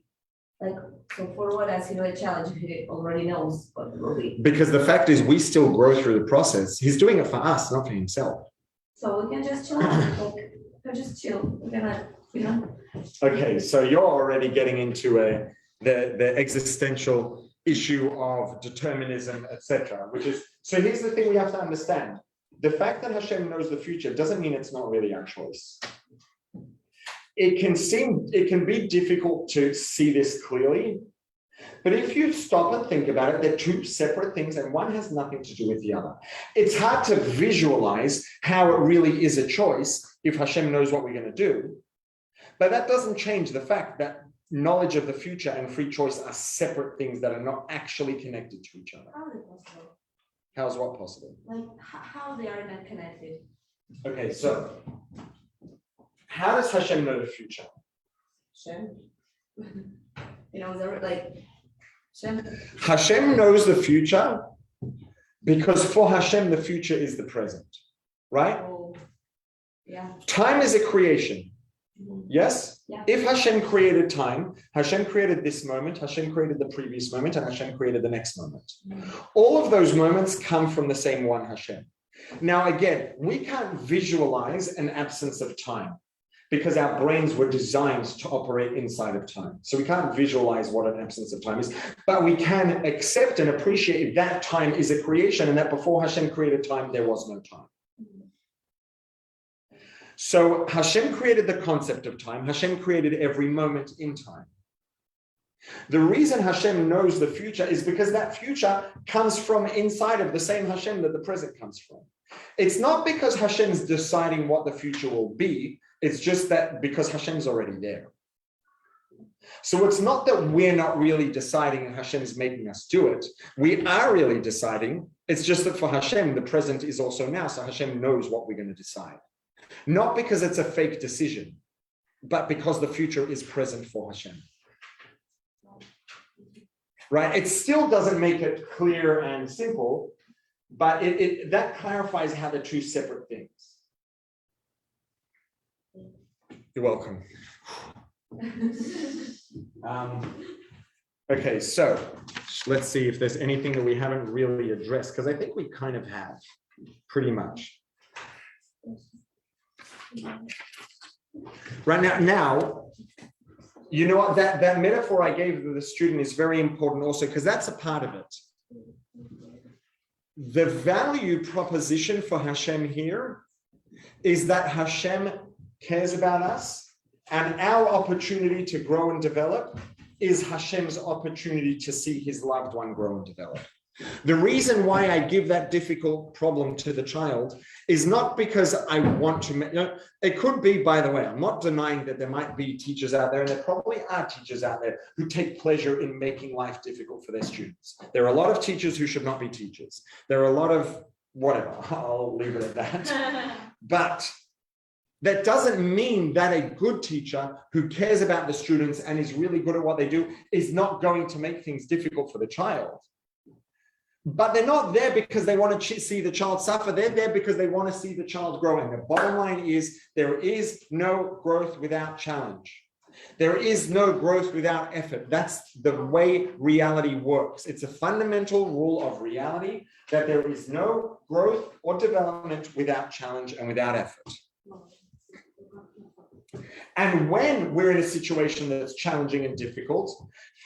Like so for what as a challenge, he already knows what it will be. Because the fact is, we still grow through the process. He's doing it for us, not for himself. So we can just chill out, like we can just chill. We're gonna, Okay, so you're already getting into the existential issue of determinism, etc. Which is, so here's the thing we have to understand. The fact that Hashem knows the future doesn't mean it's not really our choice. It can be difficult to see this clearly, but if you stop and think about it, they're two separate things and one has nothing to do with the other. It's hard to visualize how it really is a choice if Hashem knows what we're going to do, but that doesn't change the fact that knowledge of the future and free choice are separate things that are not actually connected to each other. how is it possible? How's what possible? Like how they are not connected? Okay, so how does Hashem know the future? Hashem, they're like Hashem. Hashem knows the future because for Hashem, the future is the present, right? Oh, yeah. Time is a creation, yes? Yeah. If Hashem created time, Hashem created this moment, Hashem created the previous moment, and Hashem created the next moment. All of those moments come from the same one Hashem. Now, again, we can't visualize an absence of time because our brains were designed to operate inside of time. So we can't visualize what an absence of time is, but we can accept and appreciate that time is a creation and that before Hashem created time, there was no time. So Hashem created the concept of time. Hashem created every moment in time. The reason Hashem knows the future is because that future comes from inside of the same Hashem that the present comes from. It's not because Hashem's deciding what the future will be. It's just that because Hashem's already there. So it's not that we're not really deciding and Hashem's making us do it. We are really deciding. It's just that for Hashem, the present is also now. So Hashem knows what we're going to decide. Not because it's a fake decision, but because the future is present for Hashem. Right? It still doesn't make it clear and simple, but that clarifies how they're two separate things. You're welcome. Okay, so let's see if there's anything that we haven't really addressed, because I think we kind of have, pretty much. Right now, you know what, that metaphor I gave to the student is very important also, because that's a part of it. The value proposition for Hashem here is that Hashem cares about us, and our opportunity to grow and develop is Hashem's opportunity to see his loved one grow and develop. The reason why I give that difficult problem to the child is not because I want to, it could be, by the way, I'm not denying that there might be teachers out there, and there probably are teachers out there who take pleasure in making life difficult for their students. There are a lot of teachers who should not be teachers. There are a lot of whatever, I'll leave it at that. But that doesn't mean that a good teacher who cares about the students and is really good at what they do is not going to make things difficult for the child. But they're not there because they want to see the child suffer. They're there because they want to see the child growing. The bottom line is there is no growth without challenge. There is no growth without effort. That's the way reality works. It's a fundamental rule of reality that there is no growth or development without challenge and without effort. And when we're in a situation that's challenging and difficult,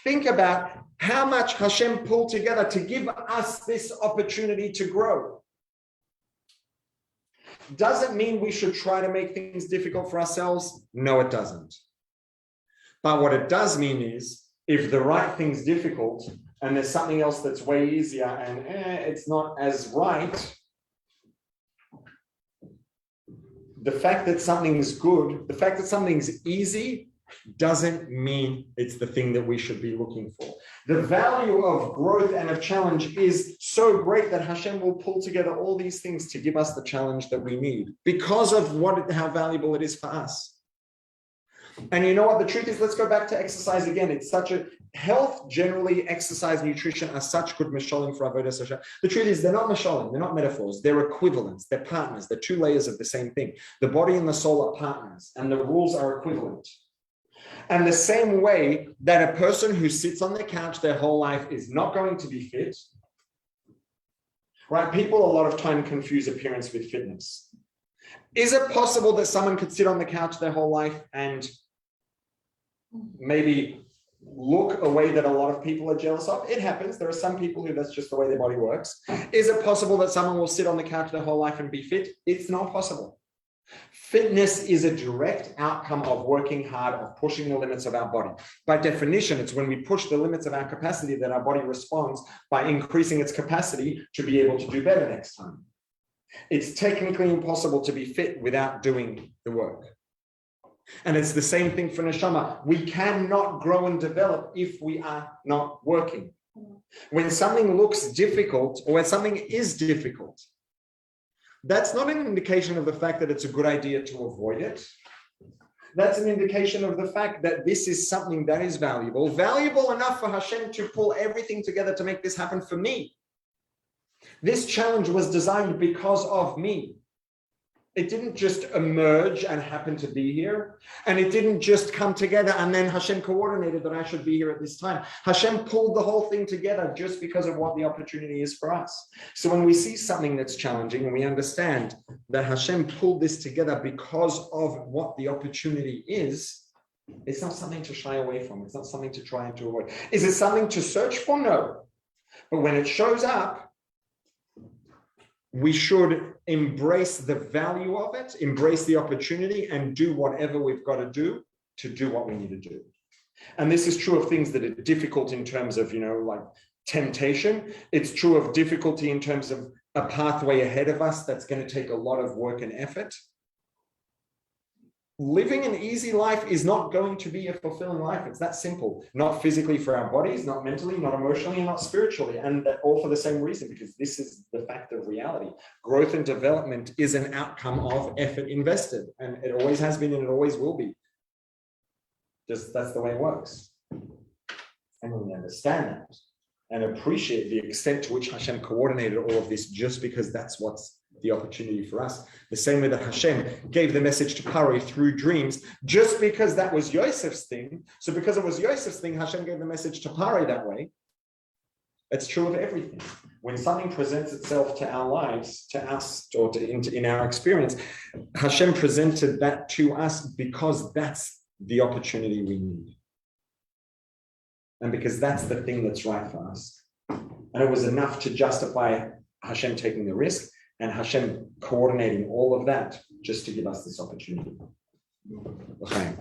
think about how much Hashem pulled together to give us this opportunity to grow. Does it mean we should try to make things difficult for ourselves? No, it doesn't. But what it does mean is, if the right thing's difficult and there's something else that's way easier and it's not as right, the fact that something's good, the fact that something's easy doesn't mean it's the thing that we should be looking for. The value of growth and of challenge is so great that Hashem will pull together all these things to give us the challenge that we need because of how valuable it is for us. And you know what the truth is? Let's go back to exercise again. It's such a health, generally, exercise, nutrition are such good mashalim for avodas Hashem. The truth is they're not mashalim, they're not metaphors, they're equivalents, they're partners, they're two layers of the same thing. The body and the soul are partners, and the rules are equivalent. And the same way that a person who sits on the couch their whole life is not going to be fit, right? People a lot of time confuse appearance with fitness. Is it possible that someone could sit on the couch their whole life and maybe look a way that a lot of people are jealous of? It happens. There are some people who that's just the way their body works. Is it possible that someone will sit on the couch their whole life and be fit? It's not possible. Fitness is a direct outcome of working hard, of pushing the limits of our body. By definition, it's when we push the limits of our capacity that our body responds by increasing its capacity to be able to do better next time. It's technically impossible to be fit without doing the work. And it's the same thing for neshama. We cannot grow and develop if we are not working. When something looks difficult or when something is difficult, that's not an indication of the fact that it's a good idea to avoid it. That's an indication of the fact that this is something that is valuable enough for Hashem to pull everything together to make this happen for me. This challenge was designed because of me. It didn't just emerge and happen to be here. And it didn't just come together and then Hashem coordinated that I should be here at this time. Hashem pulled the whole thing together just because of what the opportunity is for us. So when we see something that's challenging and we understand that Hashem pulled this together because of what the opportunity is, it's not something to shy away from. It's not something to try and to avoid. Is it something to search for? No. But when it shows up, we should embrace the value of it, embrace the opportunity, and do whatever we've got to do what we need to do. And this is true of things that are difficult in terms of, like temptation. It's true of difficulty in terms of a pathway ahead of us that's going to take a lot of work and effort. Living an easy life is not going to be a fulfilling life. It's that simple. Not physically for our bodies, not mentally, not emotionally, and not spiritually. And all for the same reason, because this is the fact of reality. Growth and development is an outcome of effort invested. And it always has been and it always will be. Just that's the way it works. And when we understand that and appreciate the extent to which Hashem coordinated all of this just because that's what's the opportunity for us. The same way that Hashem gave the message to Pari through dreams, just because that was Yosef's thing. So because it was Yosef's thing, Hashem gave the message to Pari that way. It's true of everything. When something presents itself to our lives, to us, or in our experience, Hashem presented that to us because that's the opportunity we need. And because that's the thing that's right for us. And it was enough to justify Hashem taking the risk and Hashem coordinating all of that just to give us this opportunity. Okay.